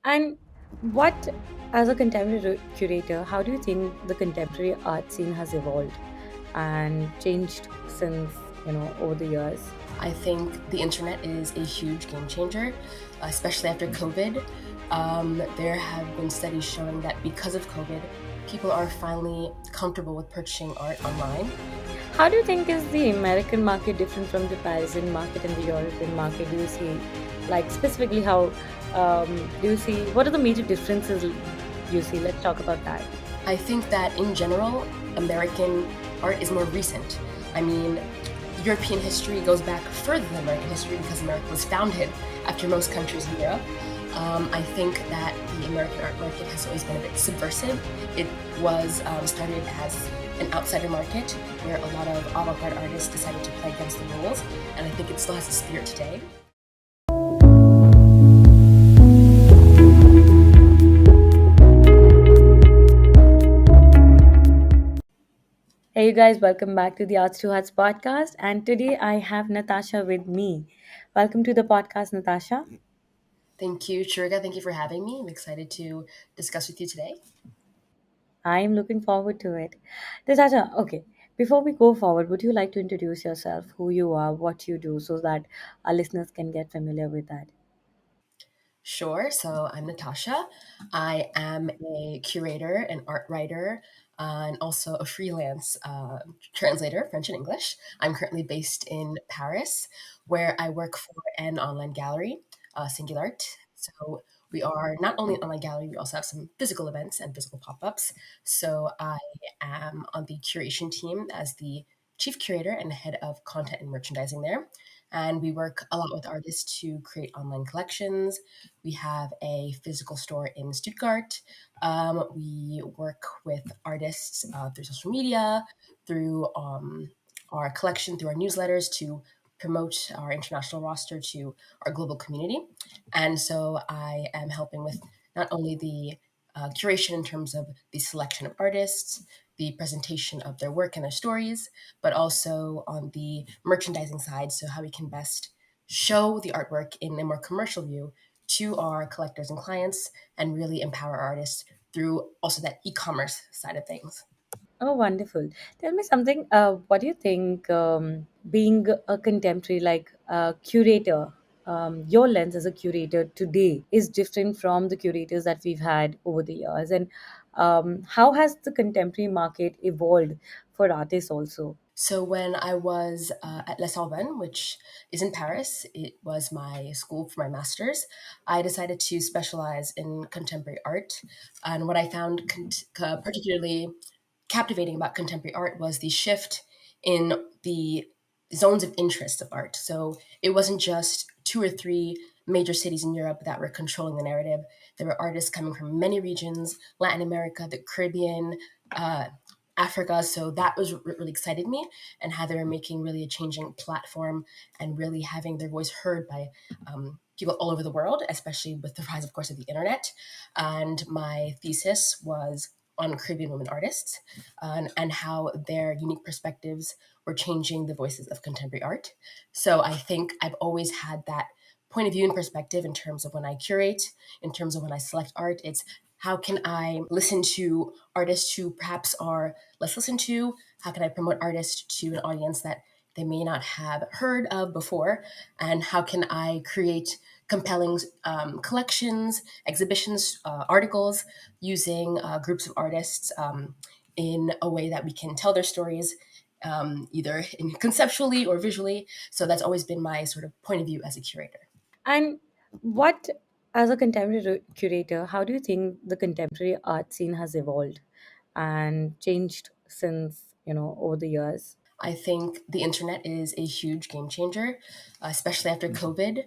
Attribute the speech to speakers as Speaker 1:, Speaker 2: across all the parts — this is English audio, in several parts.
Speaker 1: And what, as a contemporary curator, how do you think the contemporary art scene has evolved and changed since, over the years?
Speaker 2: I think the internet is a huge game changer, especially after COVID. There have been studies showing that because of COVID, people are finally comfortable with purchasing art online.
Speaker 1: How do you think is the American market different from the Parisian market and the European market? Do you see, like specifically, how do you see what are the major differences you see? Let's talk about that.
Speaker 2: I think that in general, American art is more recent. I mean, European history goes back further than American history because America was founded after most countries in Europe. I think that the American art market has always been a bit subversive. It was started as an outsider market where a lot of avant-garde artists decided to play against the rules, and I think it still has a spirit today.
Speaker 1: Hey, you guys, welcome back to the Arts to Hearts podcast. And today I have Natasha with me. Welcome to the podcast, Natasha.
Speaker 2: Thank you, Charuka. Thank you for having me. I'm excited to discuss with you today.
Speaker 1: I'm looking forward to it. Natasha, okay, before we go forward, would you like to introduce yourself, who you are, what you do, so that our listeners can get familiar with that?
Speaker 2: Sure. So I'm Natasha. I am a curator, an art writer, and also a freelance translator, French and English. I'm currently based in Paris, where I work for an online gallery, Singular. So we are not only an online gallery, we also have some physical events and physical pop ups. So I am on the curation team as the chief curator and head of content and merchandising there. And we work a lot with artists to create online collections. We have a physical store in Stuttgart. We work with artists through social media, through our collection, through our newsletters to promote our international roster to our global community. And so I am helping with not only the curation in terms of the selection of artists, the presentation of their work and their stories, but also on the merchandising side. So, how we can best show the artwork in a more commercial view to our collectors and clients and really empower artists through also that e-commerce side of things.
Speaker 1: Oh, wonderful. Tell me something. What do you think, being a contemporary, like curator, your lens as a curator today is different from the curators that we've had over the years? And how has the contemporary market evolved for artists also?
Speaker 2: So when I was at Les Sorbonne, which is in Paris, it was my school for my master's. I decided to specialize in contemporary art, and what I found particularly captivating about contemporary art was the shift in the zones of interest of art. So it wasn't just two or three major cities in Europe that were controlling the narrative. There were artists coming from many regions, Latin America, the Caribbean, uh, Africa. So that was really excited me, and how they were making really a changing platform and really having their voice heard by people all over the world, especially with the rise, of course, of the internet. And my thesis was on Caribbean women artists and how their unique perspectives were changing the voices of contemporary art. So I think I've always had that point of view and perspective in terms of when I curate, in terms of when I select art. It's how can I listen to artists who perhaps are less listened to? How can I promote artists to an audience that they may not have heard of before? And how can I create compelling collections, exhibitions, articles using groups of artists in a way that we can tell their stories either in conceptually or visually. So that's always been my sort of point of view as a curator.
Speaker 1: And what, as a contemporary curator, how do you think the contemporary art scene has evolved and changed since, over the years?
Speaker 2: I think the internet is a huge game changer, especially after COVID.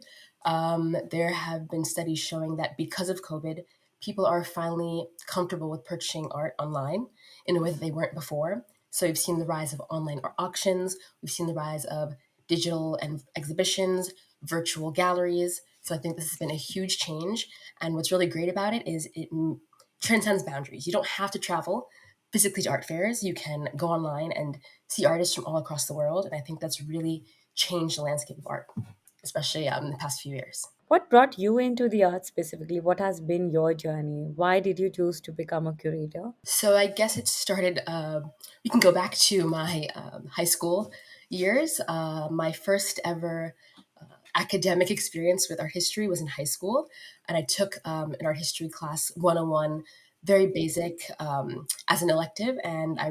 Speaker 2: There have been studies showing that because of COVID, people are finally comfortable with purchasing art online in a way that they weren't before. So we've seen the rise of online auctions, we've seen the rise of digital and exhibitions, virtual galleries. So I think this has been a huge change. And what's really great about it is it transcends boundaries. You don't have to travel physically to art fairs. You can go online and see artists from all across the world. And I think that's really changed the landscape of art, especially in the past few years.
Speaker 1: What brought you into the art specifically? What has been your journey? Why did you choose to become a curator?
Speaker 2: So I guess it started. We can go back to my high school years. My first ever academic experience with art history was in high school, and I took an art history class 101, very basic, as an elective, and I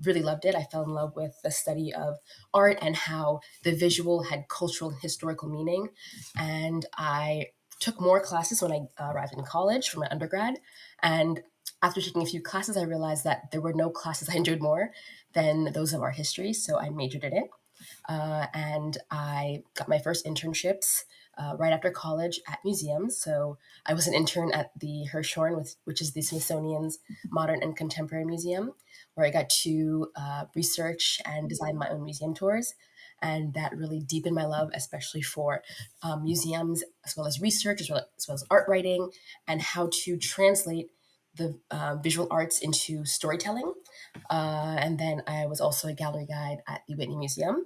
Speaker 2: really loved it. I fell in love with the study of art and how the visual had cultural and historical meaning. And I took more classes when I arrived in college for my undergrad. And after taking a few classes, I realized that there were no classes I enjoyed more than those of art history. So I majored in it. And I got my first internships right after college at museums. So I was an intern at the Hirshhorn, which is the Smithsonian's Modern and Contemporary Museum, where I got to research and design my own museum tours. And that really deepened my love, especially for museums, as well as research, as well as art writing, and how to translate the visual arts into storytelling. And then I was also a gallery guide at the Whitney Museum.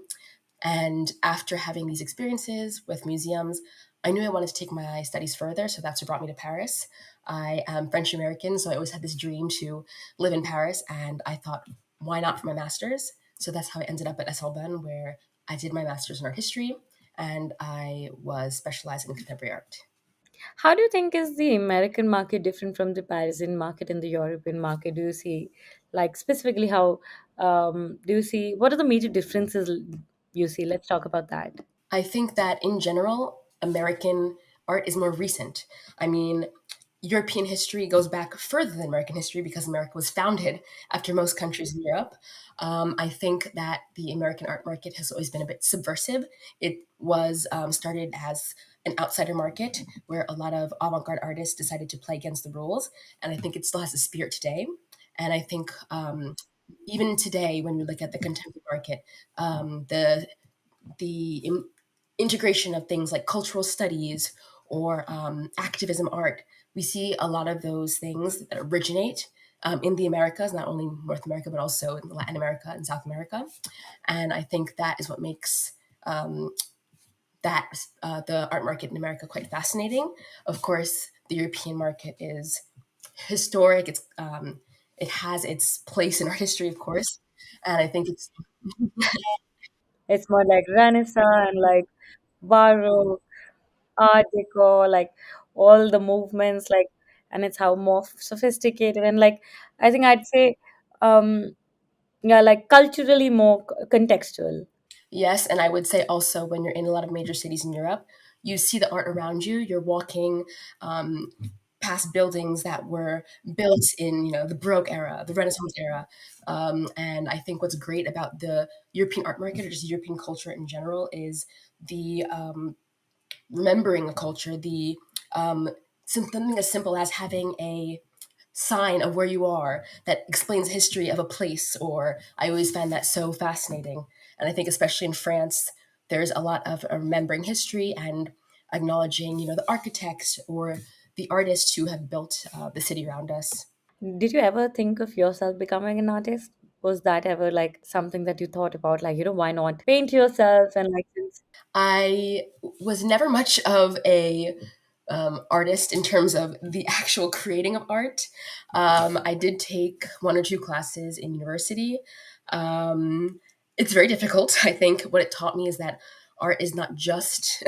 Speaker 2: And after having these experiences with museums, I knew I wanted to take my studies further. So that's what brought me to Paris. I am French American, so I always had this dream to live in Paris. And I thought, why not for my master's? So that's how I ended up at S5E19, where I did my master's in art history and I was specialized in contemporary art.
Speaker 1: How do you think is the American market different from the Parisian market and the European market? Do you see, like specifically, how do you see what are the major differences you see? Let's talk about that.
Speaker 2: I think that in general, American art is more recent. I mean, European history goes back further than American history because America was founded after most countries in Europe. I think that the American art market has always been a bit subversive. It was started as an outsider market where a lot of avant garde artists decided to play against the rules. And I think it still has a spirit today. And I think even today, when we look at the contemporary market, the integration of things like cultural studies or activism art, we see a lot of those things that originate in the Americas, not only North America, but also in Latin America and South America. And I think that is what makes that the art market in America quite fascinating. Of course, the European market is historic. It has its place in our history, of course, and I think it's
Speaker 1: It's more like Renaissance and like Baroque, Art Deco, like all the movements, like, and it's how more sophisticated and like I think I'd say, um, yeah, like culturally more contextual.
Speaker 2: Yes, and I would say also when you're in a lot of major cities in Europe, you see the art around you. You're walking um, past buildings that were built in, the Baroque era, the Renaissance era, and I think what's great about the European art market or just European culture in general is the remembering a culture, the something as simple as having a sign of where you are that explains the history of a place. Or I always find that so fascinating, and I think especially in France there's a lot of remembering history and acknowledging the architects or the artists who have built the city around us.
Speaker 1: Did you ever think of yourself becoming an artist? Was that ever like something that you thought about, like, why not paint yourself and like since
Speaker 2: I was never much of a artist in terms of the actual creating of art. I did take one or two classes in university. It's very difficult. I think what it taught me is that art is not just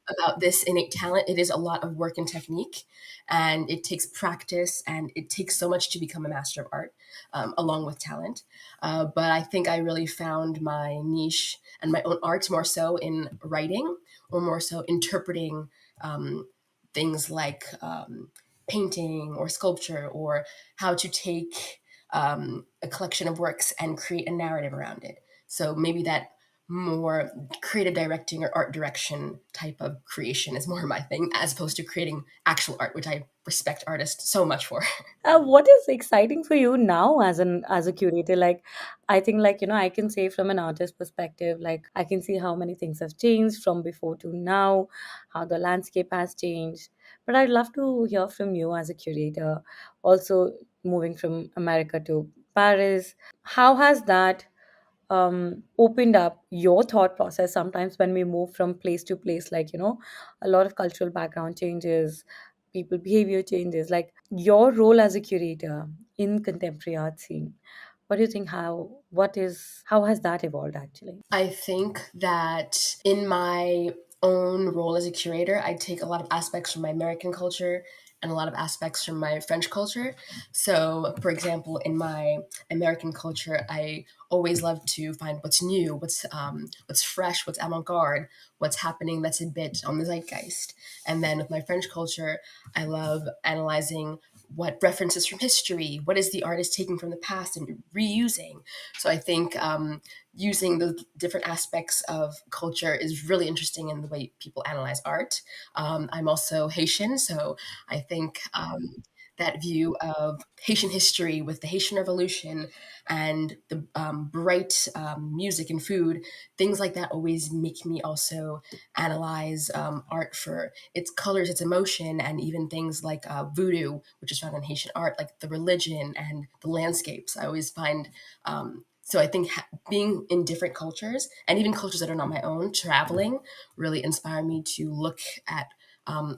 Speaker 2: about this innate talent. It is a lot of work and technique, and it takes practice, and it takes so much to become a master of art, along with talent. But I think I really found my niche and my own art more so in writing or more so interpreting things like painting or sculpture, or how to take a collection of works and create a narrative around it. So maybe that more creative directing or art direction type of creation is more my thing, as opposed to creating actual art, which I respect artists so much for.
Speaker 1: what is exciting for you now as a curator? Like, I think, like, I can say from an artist perspective, like I can see how many things have changed from before to now, how the landscape has changed. But I'd love to hear from you as a curator, also moving from America to Paris. How has that opened up your thought process sometimes when we move from place to place, like, a lot of cultural background changes, people behavior changes, like your role as a curator in contemporary art scene. What do you think, how has that evolved actually?
Speaker 2: I think that in my own role as a curator, I take a lot of aspects from my American culture and a lot of aspects from my French culture. So, for example, in my American culture, I always love to find what's new, what's fresh, what's avant-garde, what's happening that's a bit on the zeitgeist. And then with my French culture, I love analyzing what references from history, what is the artist taking from the past and reusing. So I think using the different aspects of culture is really interesting in the way people analyze art. I'm also Haitian, so I think that view of Haitian history with the Haitian Revolution and the bright music and food, things like that always make me also analyze art for its colors, its emotion, and even things like voodoo, which is found in Haitian art, like the religion and the landscapes. I always find so I think being in different cultures and even cultures that are not my own, traveling really inspire me to look at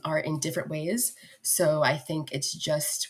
Speaker 2: art in different ways. So I think it's just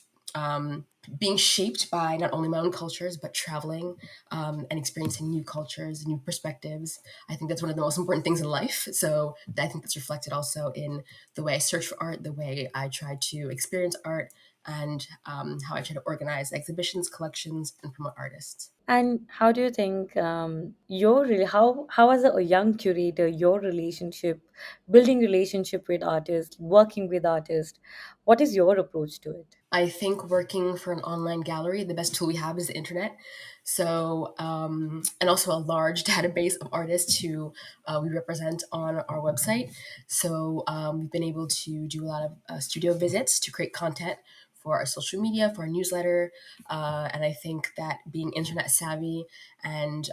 Speaker 2: being shaped by not only my own cultures, but traveling and experiencing new cultures, new perspectives. I think that's one of the most important things in life. So I think that's reflected also in the way I search for art, the way I try to experience art, and how I try to organize exhibitions, collections, and promote artists.
Speaker 1: And how do you think your really how as a young curator, your relationship, building relationship with artists, working with artists, what is your approach to it?
Speaker 2: I think working for an online gallery, the best tool we have is the internet. So, and also a large database of artists who we represent on our website. So, we've been able to do a lot of studio visits to create content for our social media, for our newsletter. And I think that being internet savvy and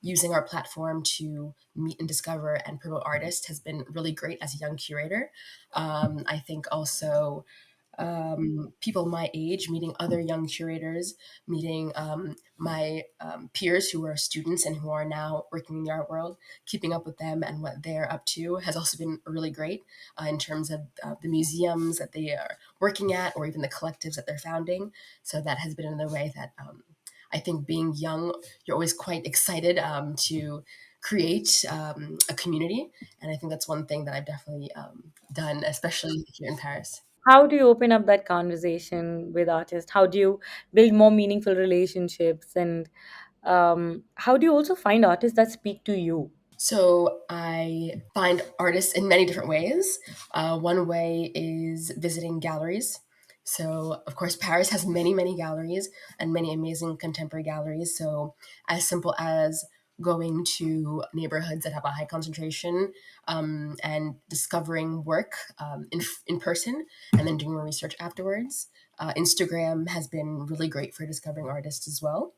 Speaker 2: using our platform to meet and discover and promote artists has been really great as a young curator. I think also people my age, meeting other young curators, meeting my peers who are students and who are now working in the art world, keeping up with them and what they're up to has also been really great in terms of the museums that they are working at or even the collectives that they're founding. So that has been another way that I think being young, you're always quite excited to create a community. And I think that's one thing that I've definitely done, especially here in Paris.
Speaker 1: How do you open up that conversation with artists? How do you build more meaningful relationships? And how do you also find artists that speak to you?
Speaker 2: So I find artists in many different ways. One way is visiting galleries. So of course, Paris has many, many galleries and many amazing contemporary galleries. So as simple as going to neighborhoods that have a high concentration and discovering work in person and then doing more research afterwards. Instagram has been really great for discovering artists as well.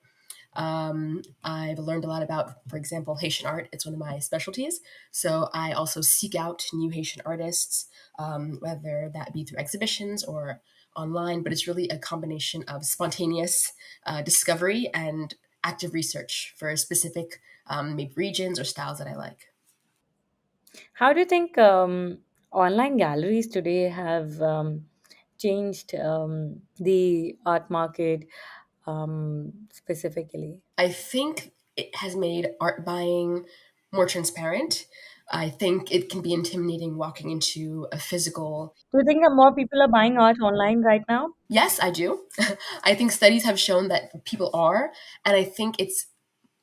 Speaker 2: I've learned a lot about, for example, Haitian art. It's one of my specialties. So I also seek out new Haitian artists, whether that be through exhibitions or online, but it's really a combination of spontaneous discovery and active research for specific maybe regions or styles that I like.
Speaker 1: How do you think online galleries today have changed the art market specifically?
Speaker 2: I think it has made art buying more transparent. I think it can be intimidating walking into a physical.
Speaker 1: Do you think that more people are buying art online right now?
Speaker 2: Yes, I do. I think studies have shown that people are, and I think it's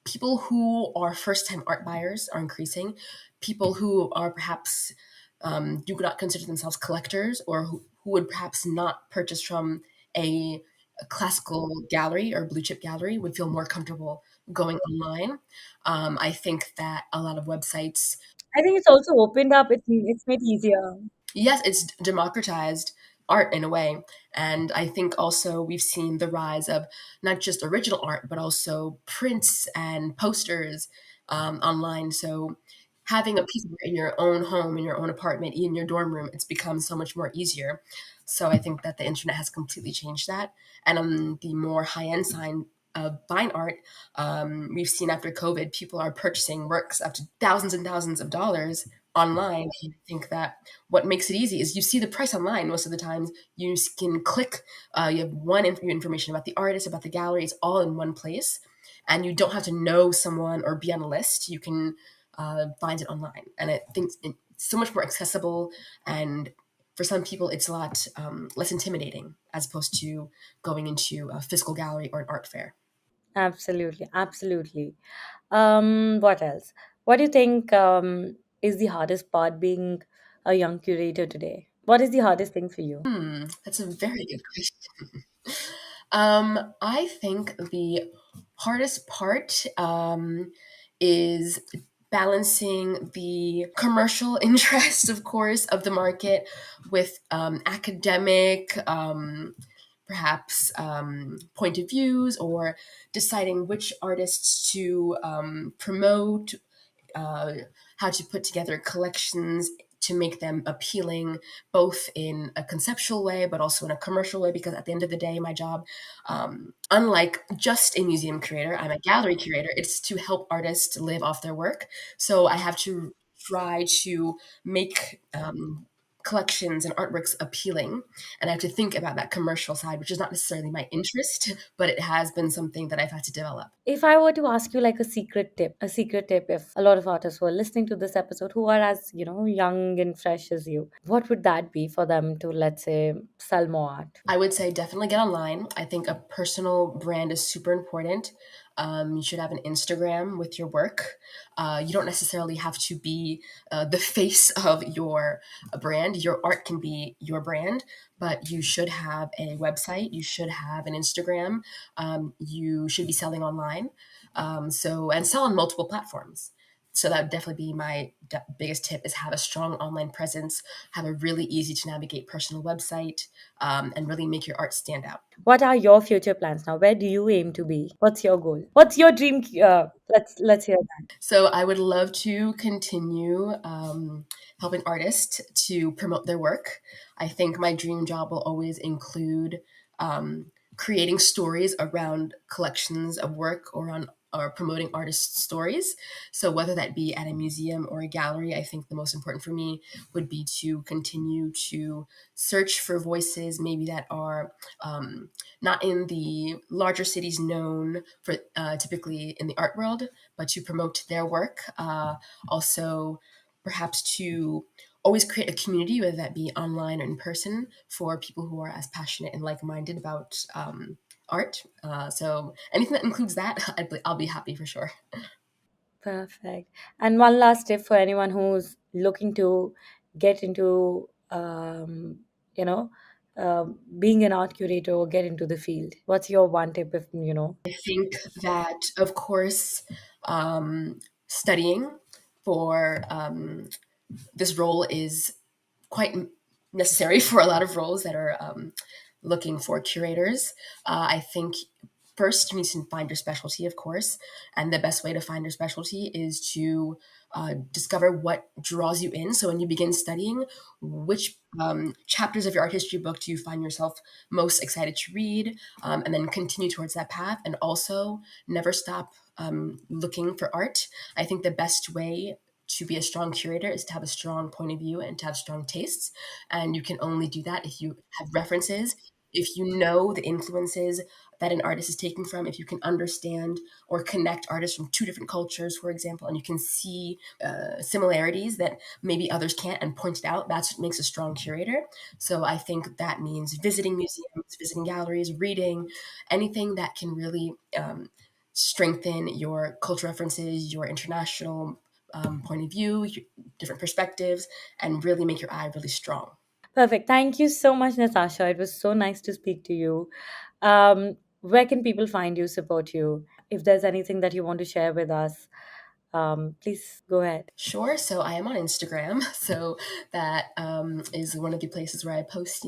Speaker 2: people who are first time art buyers are increasing. People who are perhaps do not consider themselves collectors or who would perhaps not purchase from a classical gallery or blue chip gallery would feel more comfortable going online. I think that a lot of websites.
Speaker 1: I think it's also opened up. It's made easier.
Speaker 2: Yes, it's democratized art in a way. And I think also we've seen the rise of not just original art, but also prints and posters online. So having a piece of art in your own home, in your own apartment, in your dorm room, it's become so much more easier. So I think that the internet has completely changed that. And on the more high end side, fine art. We've seen after COVID, people are purchasing works up to thousands and thousands of dollars online. And I think that what makes it easy is you see the price online most of the times. You can click, you have information about the artist, about the gallery, it's all in one place. And you don't have to know someone or be on a list. You can find it online. And I think it's so much more accessible, and for some people it's a lot less intimidating as opposed to going into a physical gallery or an art fair.
Speaker 1: Absolutely, absolutely. What else? What do you think is the hardest part being a young curator today? What is the hardest thing for you?
Speaker 2: That's a very good question. I think the hardest part is balancing the commercial interest, of course, of the market with academic, perhaps point of views, or deciding which artists to promote, uh, how to put together collections to make them appealing both in a conceptual way but also in a commercial way, because at the end of the day my job, unlike just a museum curator, I'm a gallery curator. It's to help artists live off their work, so I have to try to make collections and artworks appealing, and I have to think about that commercial side, which is not necessarily my interest, but it has been something that I've had to develop.
Speaker 1: If I were to ask you like a secret tip, if a lot of artists who are listening to this episode who are as, young and fresh as you, what would that be for them to, let's say, sell more art?
Speaker 2: I would say definitely get online. I think a personal brand is super important. You should have an Instagram with your work. You don't necessarily have to be the face of your brand. Your art can be your brand, but you should have a website. You should have an Instagram. You should be selling online. And sell on multiple platforms. So that would definitely be my biggest tip: is have a strong online presence, have a really easy to navigate personal website, and really make your art stand out.
Speaker 1: What are your future plans now? Where do you aim to be? What's your goal? What's your dream? Let's hear that.
Speaker 2: So I would love to continue helping artists to promote their work. I think my dream job will always include creating stories around collections of work, or promoting artist stories. So whether that be at a museum or a gallery, I think the most important for me would be to continue to search for voices maybe that are not in the larger cities known for, typically in the art world, but to promote their work. Also, perhaps to always create a community, whether that be online or in person, for people who are as passionate and like minded about art. So anything that includes that, I'll be happy for sure.
Speaker 1: Perfect. And one last tip for anyone who's looking to get into, you know, being an art curator or get into the field. What's your one tip if?
Speaker 2: I think that, of course, studying for this role is quite necessary for a lot of roles that are looking for curators. I think first you need to find your specialty, of course, and the best way to find your specialty is to discover what draws you in. So when you begin studying, which chapters of your art history book do you find yourself most excited to read, and then continue towards that path, and also never stop looking for art. I think the best way to be a strong curator is to have a strong point of view and to have strong tastes. And you can only do that if you have references, if you know the influences that an artist is taking from, if you can understand or connect artists from two different cultures, for example, and you can see similarities that maybe others can't and point it out. That's what makes a strong curator. So I think that means visiting museums, visiting galleries, reading, anything that can really strengthen your cultural references, your international point of view, different perspectives, and really make your eye really strong.
Speaker 1: Perfect. Thank you so much, Natasha. It was so nice to speak to you. Where can people find you, support you? If there's anything that you want to share with us, Please go ahead.
Speaker 2: Sure. So I am on Instagram. So that is one of the places where I post,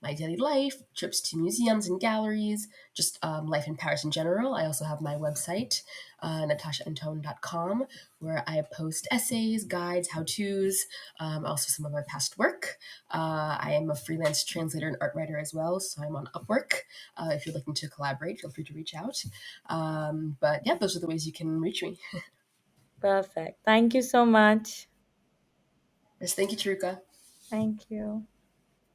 Speaker 2: my daily life, trips to museums and galleries, just life in Paris in general. I also have my website, natashaantone.com, where I post essays, guides, how-tos, also some of my past work. I am a freelance translator and art writer as well, so I'm on Upwork. If you're looking to collaborate, feel free to reach out. But yeah, those are the ways you can reach me.
Speaker 1: Perfect. Thank you so much.
Speaker 2: Yes, thank you, Charuka.
Speaker 1: Thank you.